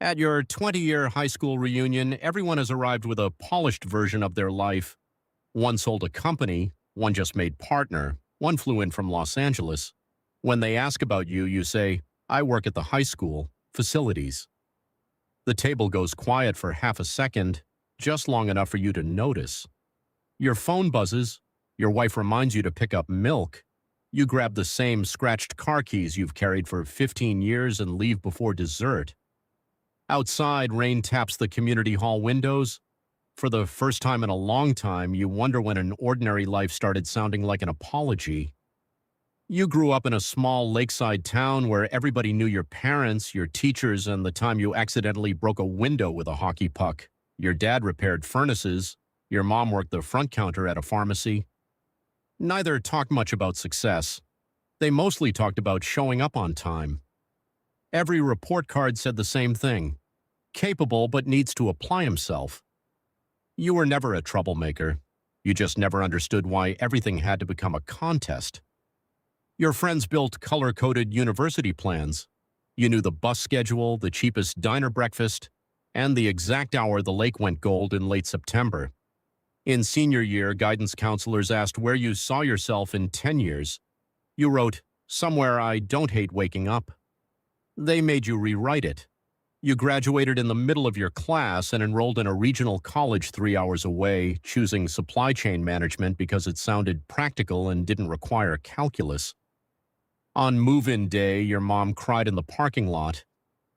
At your 20-year high school reunion, everyone has arrived with a polished version of their life. One sold a company, one just made partner, one flew in from Los Angeles. When they ask about you, you say, I work at the high school, facilities. The table goes quiet for half a second, just long enough for you to notice. Your phone buzzes. Your wife reminds you to pick up milk. You grab the same scratched car keys you've carried for 15 years and leave before dessert. Outside, rain taps the community hall windows. For the first time in a long time, you wonder when an ordinary life started sounding like an apology. You grew up in a small lakeside town where everybody knew your parents, your teachers, and the time you accidentally broke a window with a hockey puck. Your dad repaired furnaces. Your mom worked the front counter at a pharmacy. Neither talked much about success. They mostly talked about showing up on time. Every report card said the same thing. Capable but needs to apply himself. You were never a troublemaker. You just never understood why everything had to become a contest. Your friends built color-coded university plans. You knew the bus schedule, the cheapest diner breakfast, and the exact hour the lake went gold in late September. In senior year, guidance counselors asked where you saw yourself in 10 years. You wrote, somewhere I don't hate waking up. They made you rewrite it. You graduated in the middle of your class and enrolled in a regional college 3 hours away, choosing supply chain management because it sounded practical and didn't require calculus. On move-in day, your mom cried in the parking lot.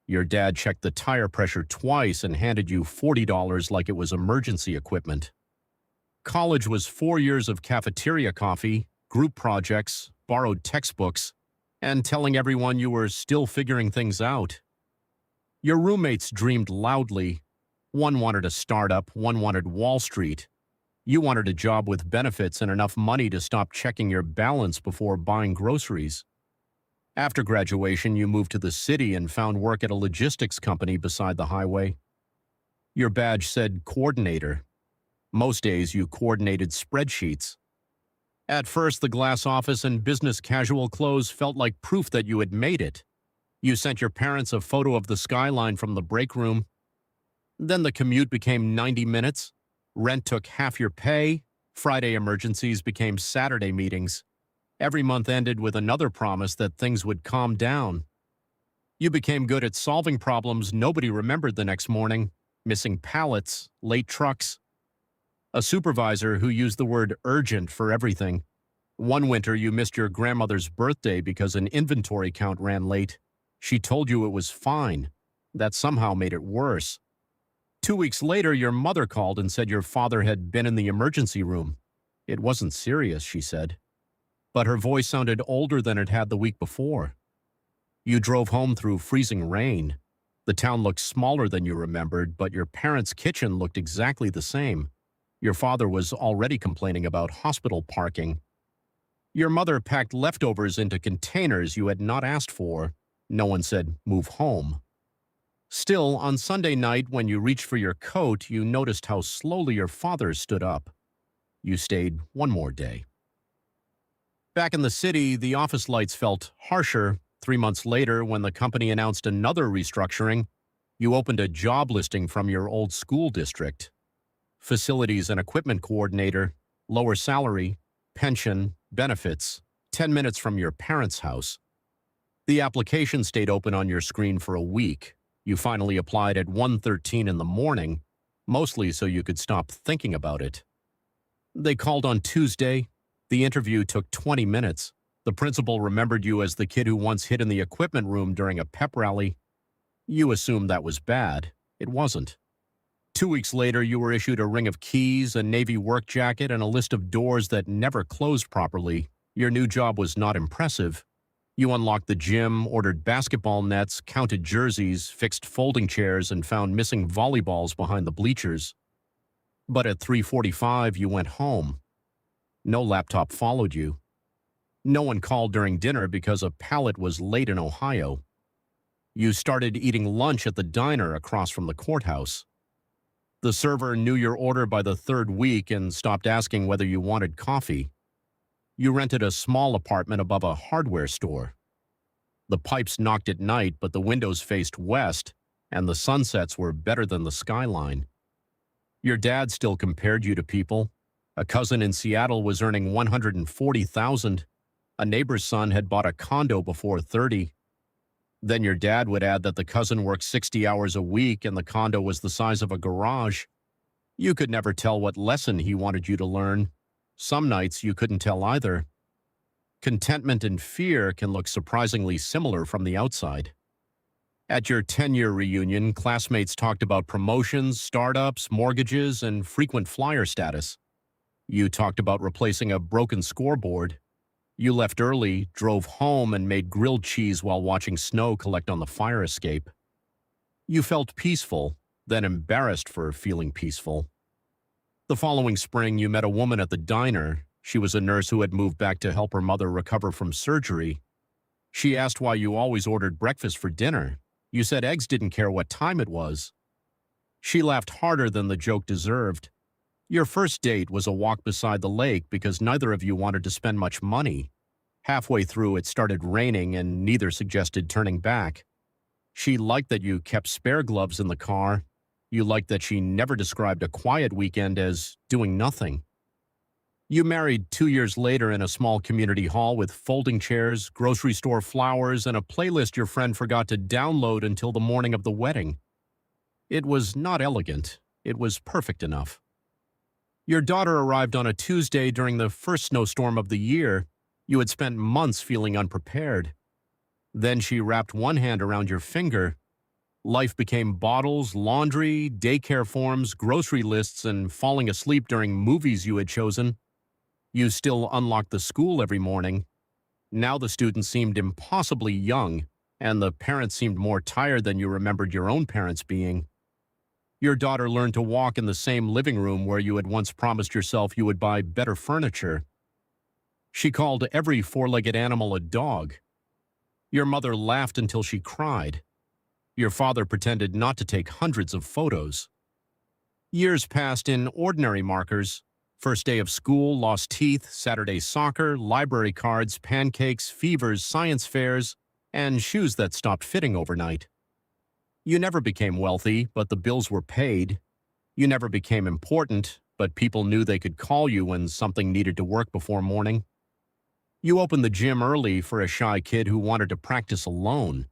Your dad checked the tire pressure twice and handed you $40 like it was emergency equipment. College was 4 years of cafeteria coffee, group projects, borrowed textbooks, and telling everyone you were still figuring things out. Your roommates dreamed loudly. One wanted a startup, one wanted Wall Street. You wanted a job with benefits and enough money to stop checking your balance before buying groceries. After graduation, you moved to the city and found work at a logistics company beside the highway. Your badge said coordinator. Most days you coordinated spreadsheets. At first, the glass office and business casual clothes felt like proof that you had made it. You sent your parents a photo of the skyline from the break room. Then the commute became 90 minutes. Rent took half your pay. Friday emergencies became Saturday meetings. Every month ended with another promise that things would calm down. You became good at solving problems nobody remembered the next morning. Missing pallets, late trucks. A supervisor who used the word urgent for everything. One winter you missed your grandmother's birthday because an inventory count ran late. She told you it was fine. That somehow made it worse. 2 weeks later, your mother called and said your father had been in the emergency room. It wasn't serious, she said. But her voice sounded older than it had the week before. You drove home through freezing rain. The town looked smaller than you remembered, but your parents' kitchen looked exactly the same. Your father was already complaining about hospital parking. Your mother packed leftovers into containers you had not asked for. No one said, move home. Still, on Sunday night, when you reached for your coat, you noticed how slowly your father stood up. You stayed one more day. Back in the city, the office lights felt harsher. 3 months later, when the company announced another restructuring, you opened a job listing from your old school district. Facilities and equipment coordinator, lower salary, pension, benefits, 10 minutes from your parents' house. The application stayed open on your screen for a week. You finally applied at 1:13 in the morning, mostly so you could stop thinking about it. They called on Tuesday. The interview took 20 minutes. The principal remembered you as the kid who once hid in the equipment room during a pep rally. You assumed that was bad. It wasn't. 2 weeks later, you were issued a ring of keys, a Navy work jacket, and a list of doors that never closed properly. Your new job was not impressive. You unlocked the gym, ordered basketball nets, counted jerseys, fixed folding chairs, and found missing volleyballs behind the bleachers. But at 3:45, you went home. No laptop followed you. No one called during dinner because a pallet was late in Ohio. You started eating lunch at the diner across from the courthouse. The server knew your order by the third week and stopped asking whether you wanted coffee. You rented a small apartment above a hardware store. The pipes knocked at night, but the windows faced west. and the sunsets were better than the skyline. Your dad still compared you to people. A cousin in Seattle was earning 140,000. A neighbor's son had bought a condo before 30. Then your dad would add that the cousin worked 60 hours a week and the condo was the size of a garage. You could never tell what lesson he wanted you to learn. Some nights you couldn't tell either. Contentment and fear can look surprisingly similar from the outside. At your 10-year reunion, classmates talked about promotions, startups, mortgages, and frequent flyer status. You talked about replacing a broken scoreboard. You left early, drove home, and made grilled cheese while watching snow collect on the fire escape. You felt peaceful, then embarrassed for feeling peaceful. The following spring, you met a woman at the diner. She was a nurse who had moved back to help her mother recover from surgery. She asked why you always ordered breakfast for dinner. You said eggs didn't care what time it was. She laughed harder than the joke deserved. Your first date was a walk beside the lake because neither of you wanted to spend much money. Halfway through, it started raining and neither suggested turning back. She liked that you kept spare gloves in the car. You liked that she never described a quiet weekend as doing nothing. You married 2 years later in a small community hall with folding chairs, grocery store flowers, and a playlist your friend forgot to download until the morning of the wedding. It was not elegant. It was perfect enough. Your daughter arrived on a Tuesday during the first snowstorm of the year. You had spent months feeling unprepared. Then she wrapped one hand around your finger. Life became bottles, laundry, daycare forms, grocery lists, and falling asleep during movies you had chosen. You still unlocked the school every morning. Now the students seemed impossibly young, and the parents seemed more tired than you remembered your own parents being. Your daughter learned to walk in the same living room where you had once promised yourself you would buy better furniture. She called every four-legged animal a dog. Your mother laughed until she cried. Your father pretended not to take hundreds of photos. Years passed in ordinary markers. First day of school, lost teeth, Saturday soccer, library cards, pancakes, fevers, science fairs, and shoes that stopped fitting overnight. You never became wealthy, but the bills were paid. You never became important, but people knew they could call you when something needed to work before morning. You opened the gym early for a shy kid who wanted to practice alone.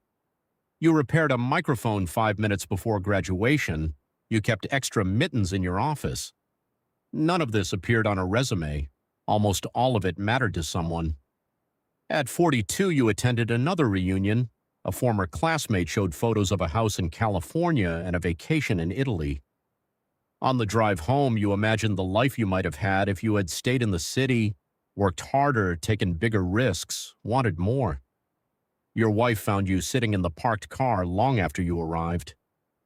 You repaired a microphone 5 minutes before graduation. You kept extra mittens in your office. None of this appeared on a resume. Almost all of it mattered to someone. At 42, you attended another reunion. A former classmate showed photos of a house in California and a vacation in Italy. On the drive home, you imagined the life you might have had if you had stayed in the city, worked harder, taken bigger risks, wanted more. Your wife found you sitting in the parked car long after you arrived.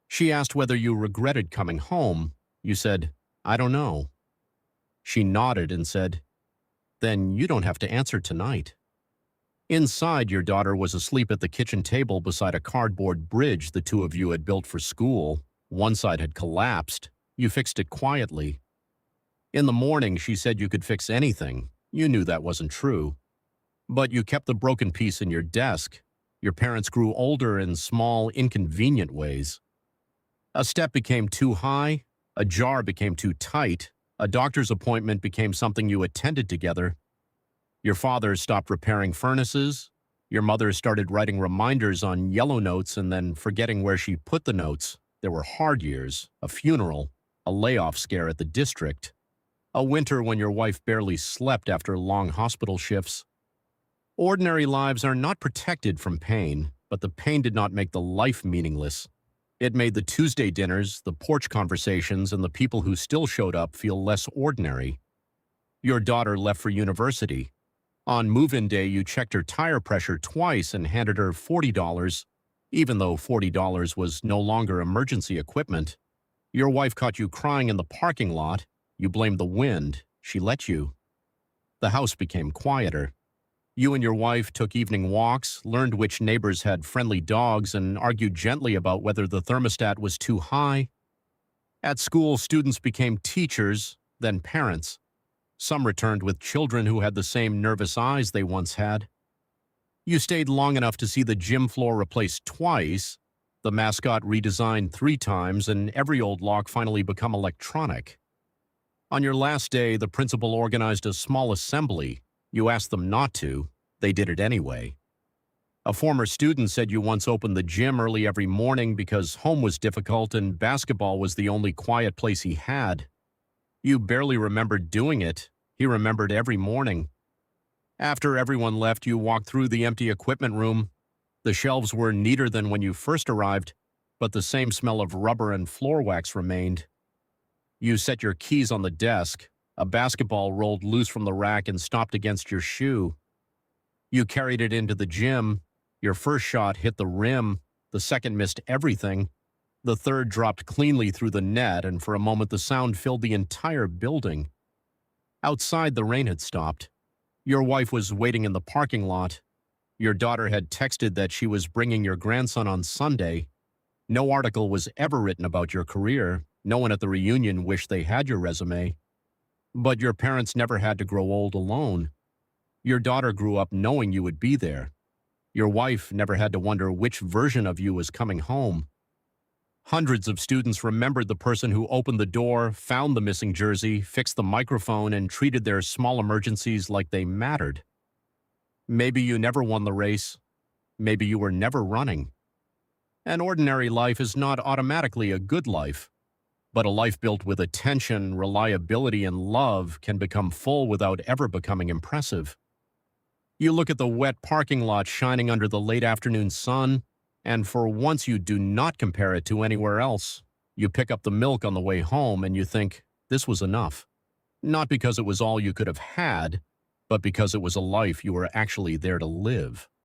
She asked whether you regretted coming home. You said, "I don't know." She nodded and said, "Then you don't have to answer tonight." Inside, your daughter was asleep at the kitchen table beside a cardboard bridge the two of you had built for school. One side had collapsed. You fixed it quietly. In the morning, she said you could fix anything. You knew that wasn't true. But you kept the broken piece in your desk. Your parents grew older in small, inconvenient ways. A step became too high. A jar became too tight. A doctor's appointment became something you attended together. Your father stopped repairing furnaces. Your mother started writing reminders on yellow notes and then forgetting where she put the notes. There were hard years, a funeral, a layoff scare at the district, a winter when your wife barely slept after long hospital shifts. Ordinary lives are not protected from pain, but the pain did not make the life meaningless. It made the Tuesday dinners, the porch conversations, and the people who still showed up feel less ordinary. Your daughter left for university. On move-in day, you checked her tire pressure twice and handed her $40, even though $40 was no longer emergency equipment. Your wife caught you crying in the parking lot. You blamed the wind. She let you. The house became quieter. You and your wife took evening walks, learned which neighbors had friendly dogs, and argued gently about whether the thermostat was too high. At school, students became teachers, then parents. Some returned with children who had the same nervous eyes they once had. You stayed long enough to see the gym floor replaced twice. the mascot redesigned 3 times, and every old lock finally become electronic. On your last day, the principal organized a small assembly. You asked them not to. They did it anyway. A former student said you once opened the gym early every morning because home was difficult and basketball was the only quiet place he had. You barely remembered doing it. He remembered every morning. After everyone left, you walked through the empty equipment room. The shelves were neater than when you first arrived, but the same smell of rubber and floor wax remained. You set your keys on the desk. A basketball rolled loose from the rack and stopped against your shoe. You carried it into the gym. Your first shot hit the rim. The second missed everything. The third dropped cleanly through the net, and for a moment the sound filled the entire building. Outside, the rain had stopped. Your wife was waiting in the parking lot. Your daughter had texted that she was bringing your grandson on Sunday. No article was ever written about your career. No one at the reunion wished they had your resume. But your parents never had to grow old alone. Your daughter grew up knowing you would be there. Your wife never had to wonder which version of you was coming home. Hundreds of students remembered the person who opened the door, found the missing jersey, fixed the microphone, and treated their small emergencies like they mattered. Maybe you never won the race. Maybe you were never running. An ordinary life is not automatically a good life, but a life built with attention, reliability, and love can become full without ever becoming impressive. You look at the wet parking lot shining under the late afternoon sun, and for once you do not compare it to anywhere else. You pick up the milk on the way home and you think, this was enough. Not because it was all you could have had, but because it was a life you were actually there to live.